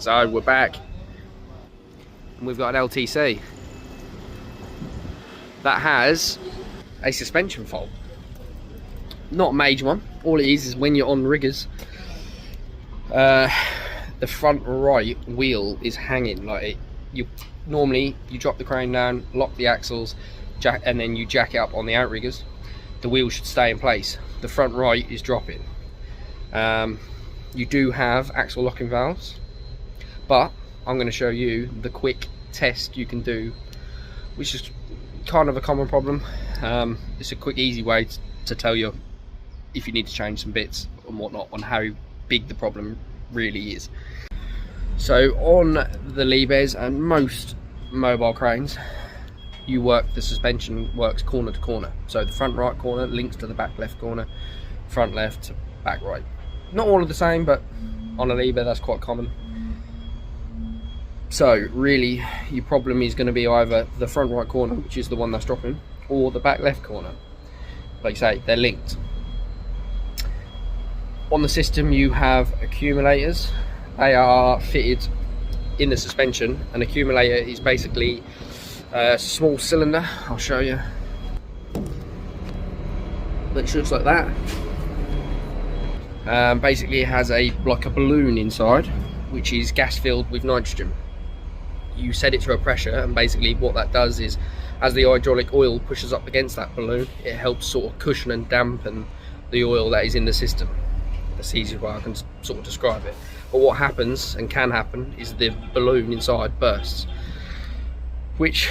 So we're back, and we've got an LTC that has a suspension fault. Not a major one. All it is when you're on riggers, the front right wheel is hanging. Like normally you drop the crane down, lock the axles, and then you jack it up on the outriggers. The wheel should stay in place. The front right is dropping. You do have axle locking valves, but I'm going to show you the quick test you can do, which is kind of a common problem. It's a quick, easy way to tell you if you need to change some bits and whatnot, on how big the problem really is. So on the Liebherrs and most mobile cranes, the suspension works corner to corner. So the front right corner links to the back left corner, front left, back right. Not all of the same, but on a Liebherr that's quite common. So really your problem is going to be either the front right corner, which is the one that's dropping, or the back left corner. Like I say, they're linked. On the system you have accumulators. They are fitted in the suspension. An accumulator is basically a small cylinder. I'll show you. Which looks like that. Basically it has like a balloon inside, which is gas filled with nitrogen. You set it to a pressure, and basically what that does is, as the hydraulic oil pushes up against that balloon, it helps sort of cushion and dampen the oil that is in the system. That's the easiest way I can sort of describe it. But what happens, and can happen, is the balloon inside bursts, which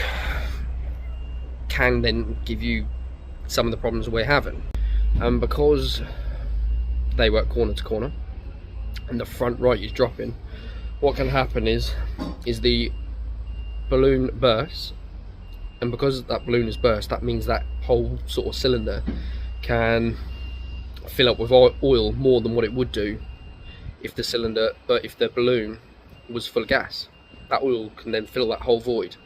can then give you some of the problems we're having. Because they work corner to corner and the front right is dropping, what can happen is the balloon bursts, and because that balloon is burst, that means that whole sort of cylinder can fill up with oil more than what it would do if the balloon was full of gas. That oil can then fill that whole void.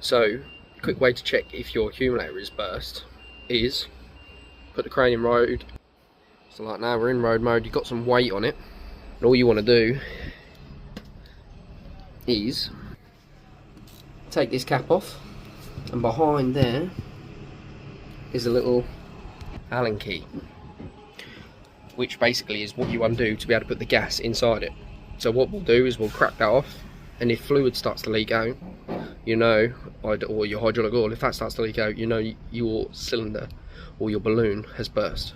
So a quick way to check if your accumulator is burst is put the crane in road. So like now we're in road mode, you've got some weight on it, and all you want to do is take this cap off, and behind there is a little Allen key, which basically is what you undo to be able to put the gas inside it. So what we'll do is we'll crack that off, and if fluid starts to leak out, you know, or your hydraulic oil, if that starts to leak out, you know your cylinder or your balloon has burst.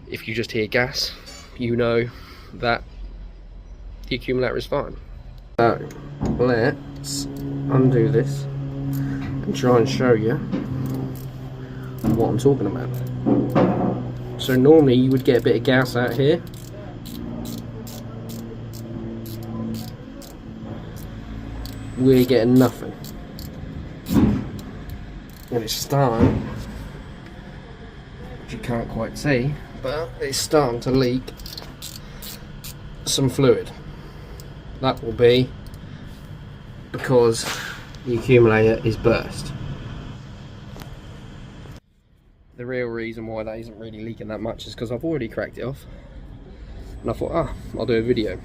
If you just hear gas, you know that the accumulator is fine. So let's undo this and try and show you what I'm talking about. So normally you would get a bit of gas out here. We're getting nothing. And it's starting, which you can't quite see, but it's starting to leak some fluid. That will be because the accumulator is burst. The real reason why that isn't really leaking that much is because I've already cracked it off, and I thought, I'll do a video.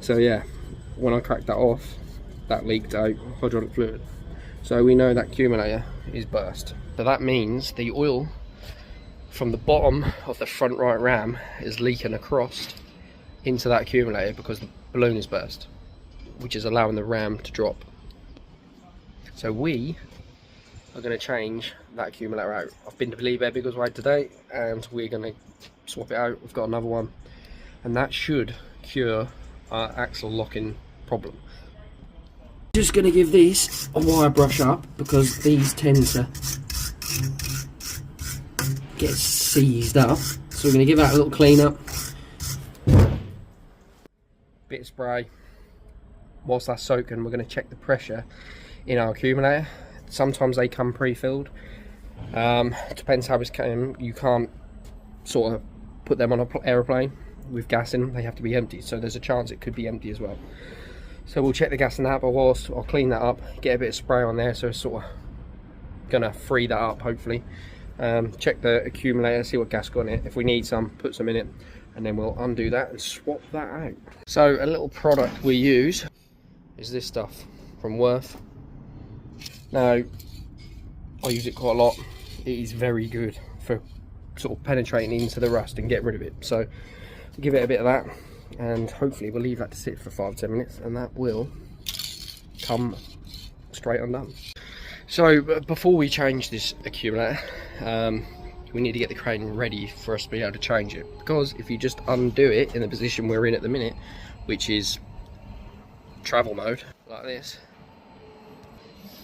So yeah, when I cracked that off, that leaked out hydraulic fluid. So we know that accumulator is burst. So that means the oil from the bottom of the front right ram is leaking across into that accumulator because the balloon is burst, which is allowing the ram to drop. So we are going to change that accumulator out. I've been to Liebherr Big Wide today, and we're going to swap it out. We've got another one, and that should cure our axle locking problem. Just going to give this a wire brush up because these tend to get seized up. So we're going to give that a little clean up. Bit of spray. Whilst that's soaking, we're going to check the pressure in our accumulator. Sometimes they come pre-filled. Depends how it's coming. You can't sort of put them on an aeroplane with gas in them. They have to be empty, so there's a chance it could be empty as well. So we'll check the gas in that, but whilst I'll clean that up, get a bit of spray on there, so it's sort of gonna free that up hopefully. Check the accumulator, see what gas got in it. If we need some, put some in it, and then we'll undo that and swap that out. So a little product we use is this stuff from Worth. Now, I use it quite a lot. It is very good for sort of penetrating into the rust and get rid of it. So give it a bit of that, and hopefully we'll leave that to sit for 5-10 minutes, and that will come straight undone. So before we change this accumulator, we need to get the crane ready for us to be able to change it, because if you just undo it in the position we're in at the minute, which is travel mode like this,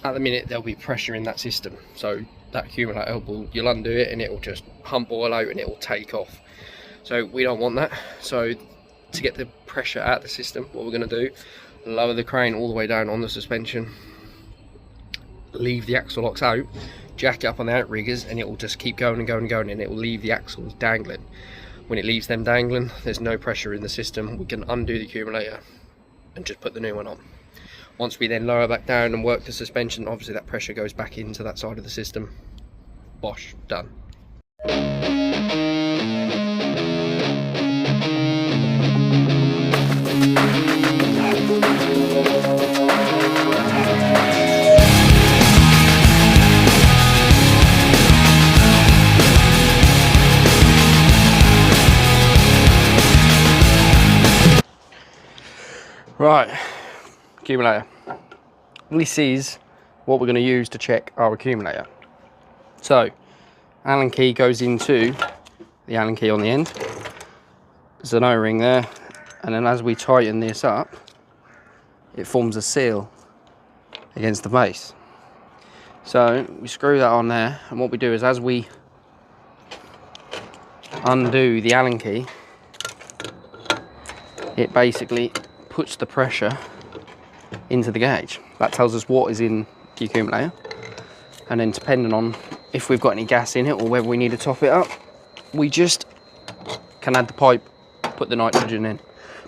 at the minute there'll be pressure in that system, so that accumulator you'll undo it and it will just pump oil out and it will take off. So we don't want that. So to get the pressure out of the system, what we're going to do, lower the crane all the way down on the suspension, leave the axle locks out, jack it up on the outriggers, and it will just keep going and going and going, and it will leave the axles dangling. When it leaves them dangling, there's no pressure in the system. We can undo the accumulator and just put the new one on. Once we then lower back down and work the suspension, obviously that pressure goes back into that side of the system. Bosh, done. Right, accumulator. This is what we're going to use to check our accumulator. So, Allen key goes into the Allen key on the end. There's an O-ring there, and then as we tighten this up, it forms a seal against the base. So we screw that on there, and what we do is as we undo the Allen key, it basically puts the pressure into the gauge. That tells us what is in the accumulator, and then depending on if we've got any gas in it or whether we need to top it up, we just can add the pipe, put the nitrogen in.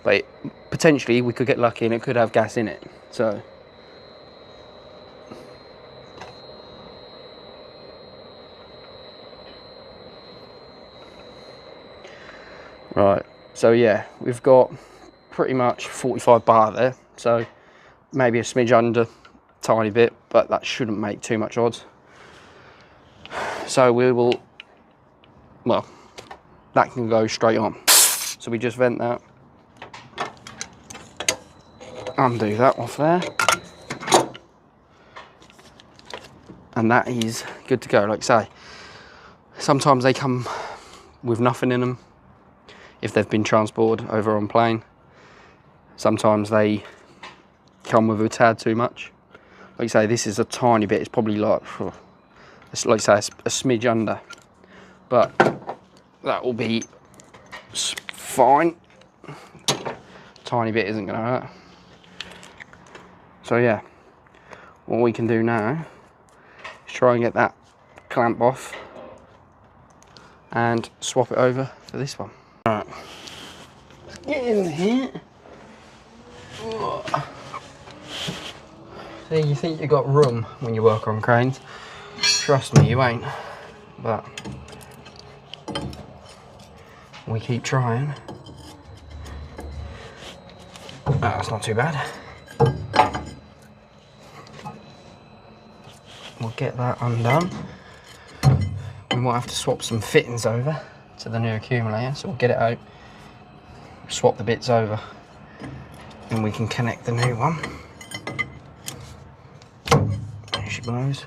But potentially we could get lucky and it could have gas in it. So right, so yeah, we've got pretty much 45 bar there, so maybe a smidge under, tiny bit, but that shouldn't make too much odds. So we will, well, that can go straight on. So we just vent that, undo that off there, and that is good to go. Like I say, sometimes they come with nothing in them if they've been transported over on plane. Sometimes they come with a tad too much. Like I say, this is a tiny bit. It's probably like, it's like I say, a smidge under, but that will be fine. Tiny bit isn't going to hurt. So yeah, what we can do now is try and get that clamp off and swap it over for this one. All right, let's get in here. See, you think you got room when you work on cranes. Trust me, you ain't. But we keep trying. That's not too bad. We'll get that undone. We might have to swap some fittings over to the new accumulator, so we'll get it out, swap the bits over, and we can connect the new one. There she blows.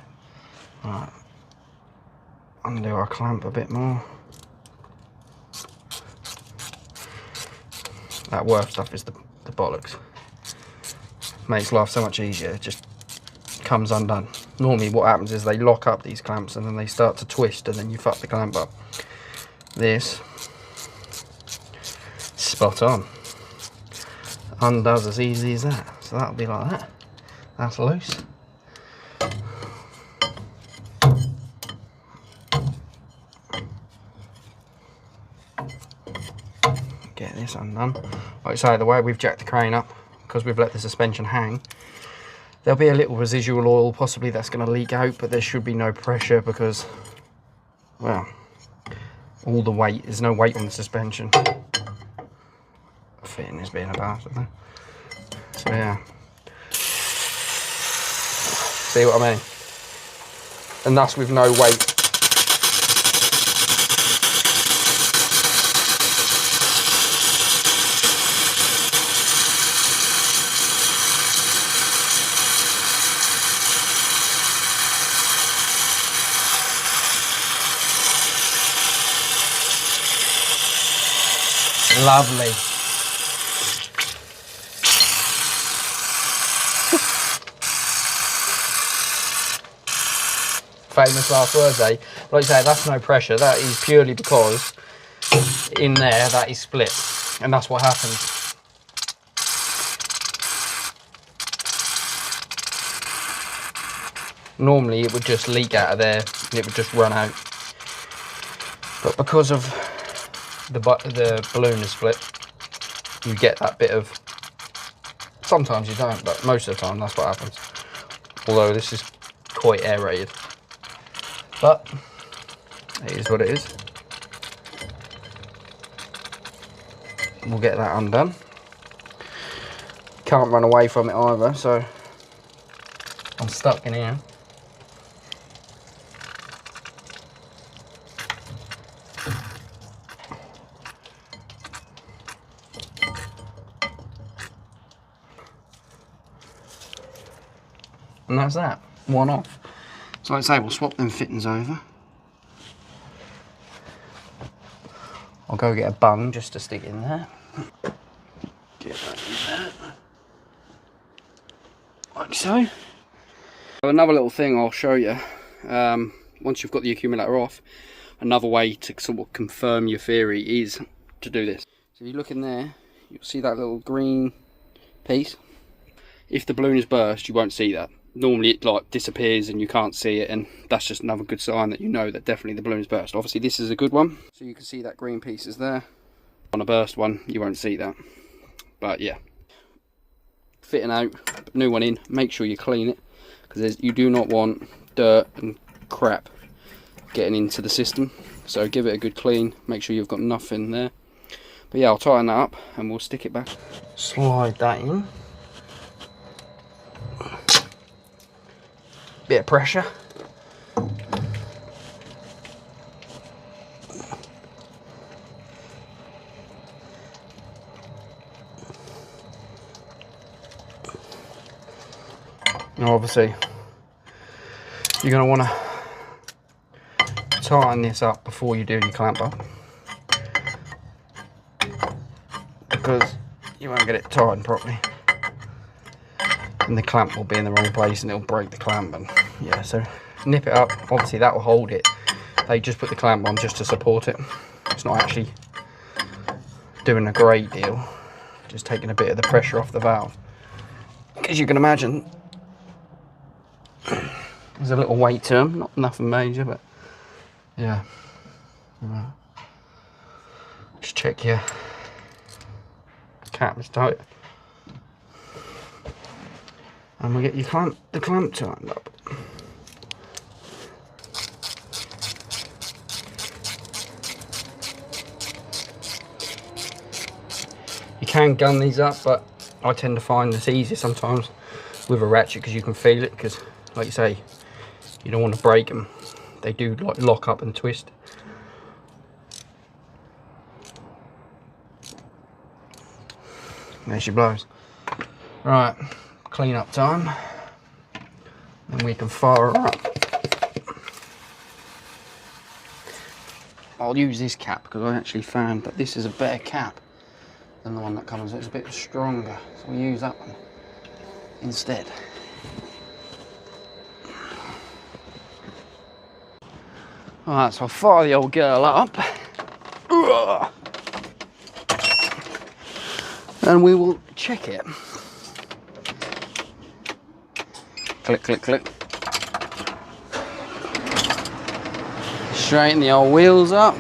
Right, undo our clamp a bit more. That Worth stuff is the bollocks. Makes life so much easier, it just comes undone. Normally what happens is they lock up these clamps and then they start to twist and then you fuck the clamp up. This, spot on. Undoes as easy as that. So that'll be like that. That's loose. Get this undone. Like I say, the way we've jacked the crane up, because we've let the suspension hang, there'll be a little residual oil possibly that's going to leak out, but there should be no pressure because, well, all the weight, there's no weight on the suspension. fitting is being a bastard though. So yeah. See what I mean? And that's with no weight. Lovely. Famous last words, eh? Like I say, that's no pressure. That is purely because in there that is split, and that's what happens. Normally it would just leak out of there and it would just run out, but because of the balloon is split, you get that bit of, sometimes you don't, but most of the time that's what happens. Although this is quite aerated, but it is what it is. We'll get that undone. Can't run away from it either, so I'm stuck in here. And that's that, one off. So like I say, we'll swap them fittings over. I'll go get a bung just to stick in there. Get that in there. Like so. Another little thing I'll show you, once you've got the accumulator off, another way to sort of confirm your theory is to do this. So if you look in there, you'll see that little green piece. If the balloon is burst, you won't see that. Normally it like disappears and you can't see it, and that's just another good sign that you know that definitely the balloon is burst. Obviously this is a good one, so you can see that green piece is there. On a burst one you won't see that, but yeah, fitting out, new one in, make sure you clean it, because you do not want dirt and crap getting into the system. So give it a good clean, make sure you've got nothing there. But yeah, I'll tighten that up and we'll stick it back. Slide that in. Bit of pressure. Now obviously you're going to want to tighten this up before you do your clamp up, because you won't get it tightened properly and the clamp will be in the wrong place and it'll break the clamp. And yeah, so nip it up. Obviously that will hold it. They just put the clamp on just to support it. It's not actually doing a great deal, just taking a bit of the pressure off the valve. As you can imagine, there's a little weight to them, not nothing major, but yeah. Just check your cap is tight, and we'll get your the clamp tightened up. You can gun these up, but I tend to find it's easier sometimes with a ratchet, because you can feel it, because like you say, you don't want to break them. They do like lock up and twist. There she blows. Right, clean up time. Then we can fire her up. I'll use this cap because I actually found that this is a better cap than the one that comes. It's a bit stronger, so we'll use that one instead. Alright, so I'll fire the old girl up. And we will check it. Click, click, click. Straighten the old wheels up.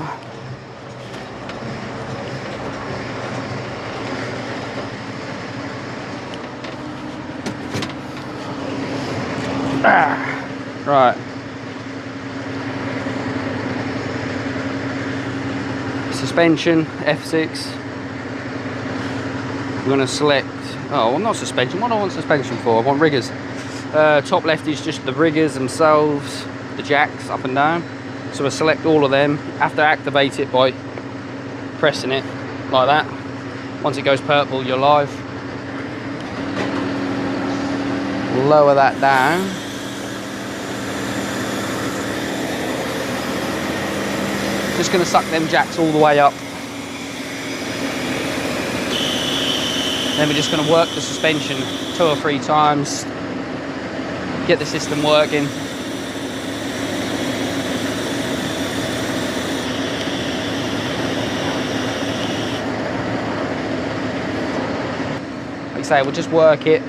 Right. Suspension, F6. We're going to select, oh, well, not suspension. What do I want suspension for? I want riggers. Top left is just the riggers themselves, the jacks up and down. So we'll select all of them. Have to activate it by pressing it like that. Once it goes purple, you're live. Lower that down. Just going to suck them jacks all the way up. Then we're just going to work the suspension 2 or 3 times. Get the system working. Like I say, we'll just work it.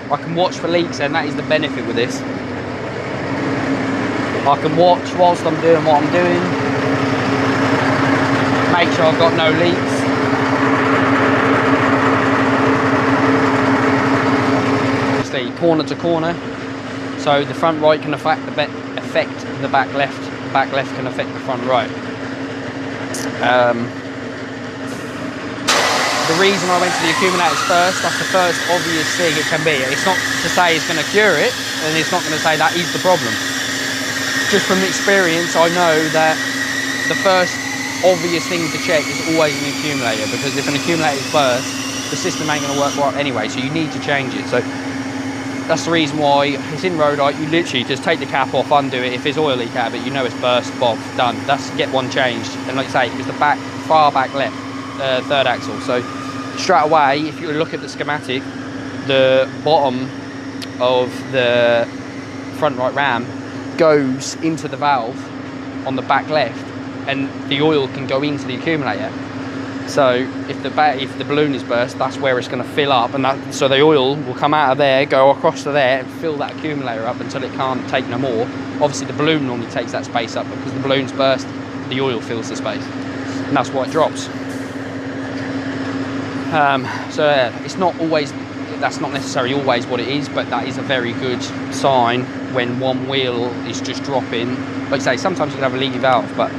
I can watch for leaks, and that is the benefit with this. I can watch whilst I'm doing what I'm doing. Make sure I've got no leaks. Obviously, corner to corner. So the front right can affect the back left. The back left can affect the front right. The reason I went to the accumulators first, that's the first obvious thing it can be. It's not to say it's going to cure it, and it's not going to say that is the problem. Just from experience, I know that the first obvious thing to check is always an accumulator, because if an accumulator is burst, the system ain't going to work right anyway, so you need to change it. So that's the reason why it's in rhodite. You literally just take the cap off, undo it. If it's oil leak out of it, you know it's burst, bob, done. That's get one changed. And like I say, it's the far back left, third axle. So straight away, if you look at the schematic, the bottom of the front right ram goes into the valve on the back left, and the oil can go into the accumulator. So if the balloon is burst, that's where it's going to fill up, and so the oil will come out of there, go across to there, and fill that accumulator up until it can't take no more. Obviously, the balloon normally takes that space up, because the balloon's burst, the oil fills the space, and that's why it drops. So yeah, it's not always, that's not necessarily always what it is, but that is a very good sign when one wheel is just dropping. Like I say, sometimes you can have a leaky valve, but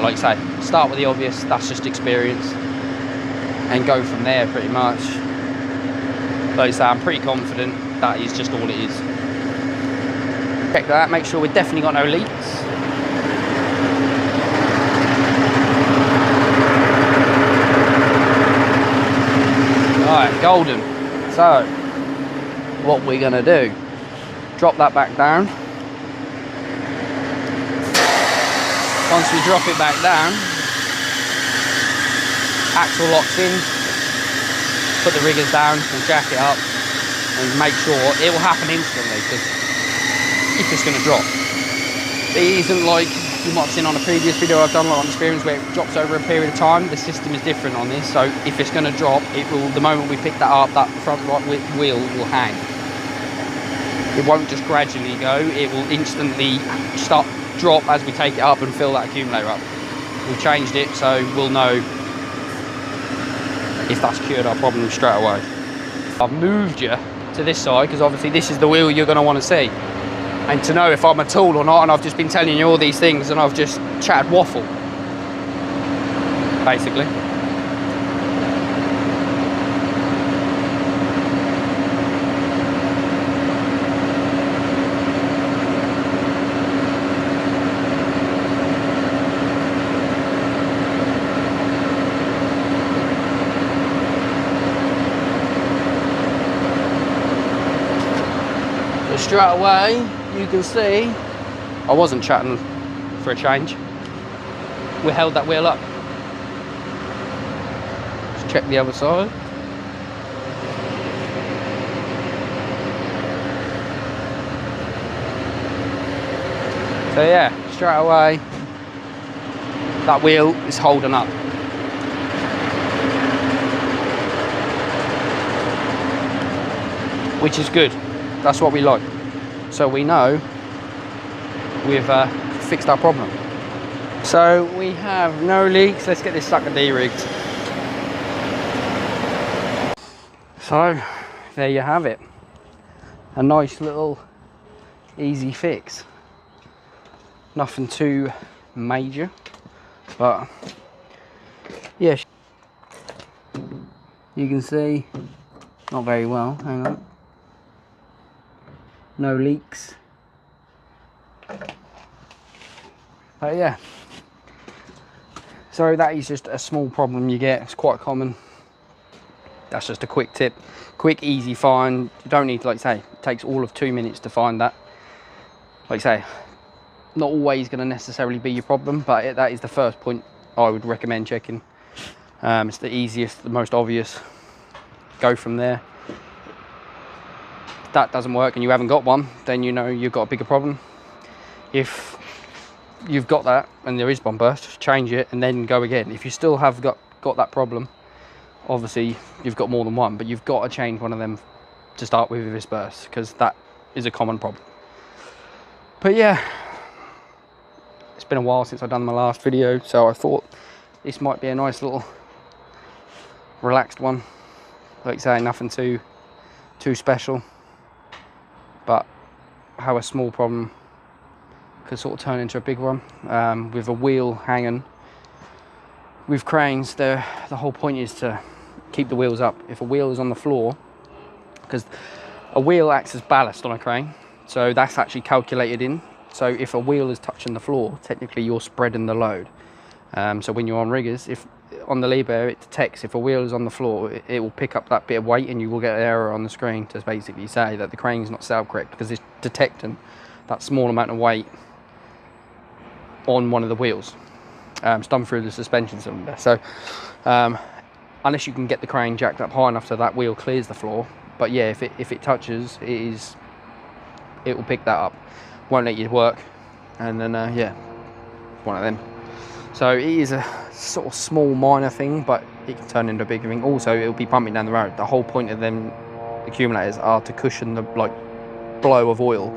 like I say, start with the obvious, that's just experience, and go from there pretty much. Like I say, I'm pretty confident that is just all it is. Check that, make sure we've definitely got no leaks. Alright, golden. So, what we're going to do, drop that back down. Once we drop it back down, axle locks in, put the riggers down, we'll jack it up, and make sure it will happen instantly, because if it's going to drop. It isn't like you might have seen on a previous video I've done a lot on experience where it drops over a period of time. The system is different on this, so if it's going to drop, it will, the moment we pick that up, that front right wheel will hang. It won't just gradually go, it will instantly drop as we take it up and fill that accumulator up. We've changed it, so we'll know if that's cured our problem straight away. I've moved you to this side because obviously this is the wheel you're going to want to see, and to know if I'm a tool or not. And I've just been telling you all these things, and I've just chatted waffle basically. Straight away, you can see I wasn't chatting for a change. We held that wheel up. Let's check the other side. So yeah, straight away, that wheel is holding up. Which is good. That's what we like. So we know we've fixed our problem. So we have no leaks. Let's get this sucker de-rigged. So there you have it. A nice little easy fix. Nothing too major, but yeah. You can see, not very well, hang on. No leaks. But yeah. So that is just a small problem you get. It's quite common. That's just a quick tip. Quick, easy find. You don't need to, like say, it takes all of 2 minutes to find that. Like say, not always going to necessarily be your problem, but that is the first point I would recommend checking. It's the easiest, the most obvious. Go from there. If that doesn't work and you haven't got one, then you know you've got a bigger problem. If you've got that and there is one burst, change it and then go again. If you still have got that problem, obviously you've got more than one, but you've got to change one of them to start with this burst, because that is a common problem. But yeah, it's been a while since I've done my last video, so I thought this might be a nice little relaxed one. Like I say, nothing too special, but how a small problem could sort of turn into a big one. With a wheel hanging with cranes, the whole point is to keep the wheels up. If a wheel is on the floor, because a wheel acts as ballast on a crane, so that's actually calculated in. So if a wheel is touching the floor, technically you're spreading the load. So when you're on riggers, if on the Liebherr, it detects if a wheel is on the floor, it will pick up that bit of weight, and you will get an error on the screen to basically say that the crane is not set up correct, because it's detecting that small amount of weight on one of the wheels. It's done through the suspension cylinder. So unless you can get the crane jacked up high enough so that wheel clears the floor, but yeah, if it touches, it will pick that up, won't let you work, and then yeah, one of them. So it is a sort of small minor thing, but it can turn into a bigger thing. Also, it'll be pumping down the road. The whole point of them accumulators are to cushion the blow of oil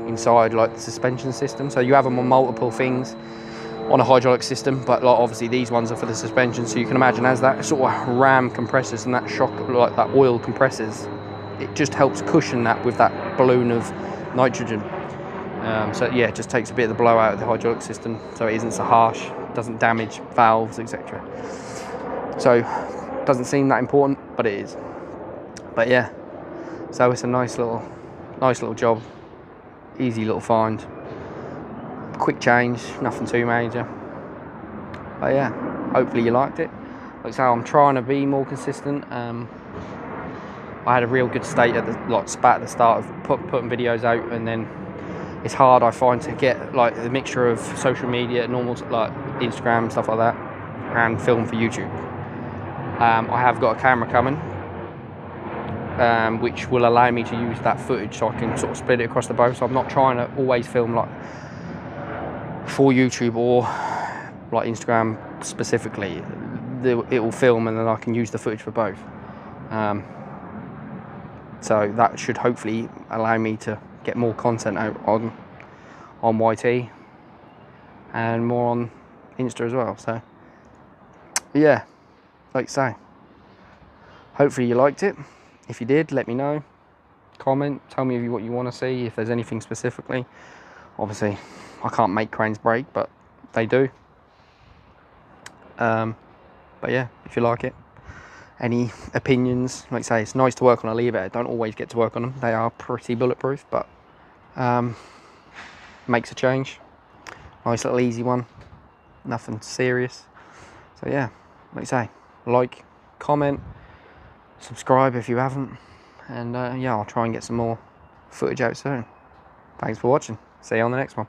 inside the suspension system. So you have them on multiple things on a hydraulic system, but obviously these ones are for the suspension. So you can imagine as that sort of ram compresses and that shock, that oil compresses, it just helps cushion that with that balloon of nitrogen. So yeah, it just takes a bit of the blow out of the hydraulic system, so it isn't so harsh, doesn't damage valves, etc. So doesn't seem that important, but it is. But yeah, so it's a nice little job, easy little find, quick change, nothing too major. But yeah, hopefully you liked it. Like I say, I'm trying to be more consistent. I had a real good state at the spat at the start of putting videos out, and then it's hard, I find, to get the mixture of social media, normal Instagram, stuff like that, and film for YouTube. I have got a camera coming, which will allow me to use that footage, so I can sort of split it across the both. So I'm not trying to always film for YouTube or Instagram specifically. It will film, and then I can use the footage for both. So that should hopefully allow me to get more content out on YT and more on Insta as well. So yeah, like I say, hopefully you liked it. If you did, let me know, comment, tell me what you want to see, if there's anything specifically. Obviously I can't make cranes break, but they do. But yeah, if you like it, any opinions, like I say, it's nice to work on a Liebherr. Don't always get to work on them, they are pretty bulletproof, but makes a change. Nice little easy one, nothing serious. So yeah, like I say, comment, subscribe if you haven't, and yeah, I'll try and get some more footage out soon. Thanks for watching, see you on the next one.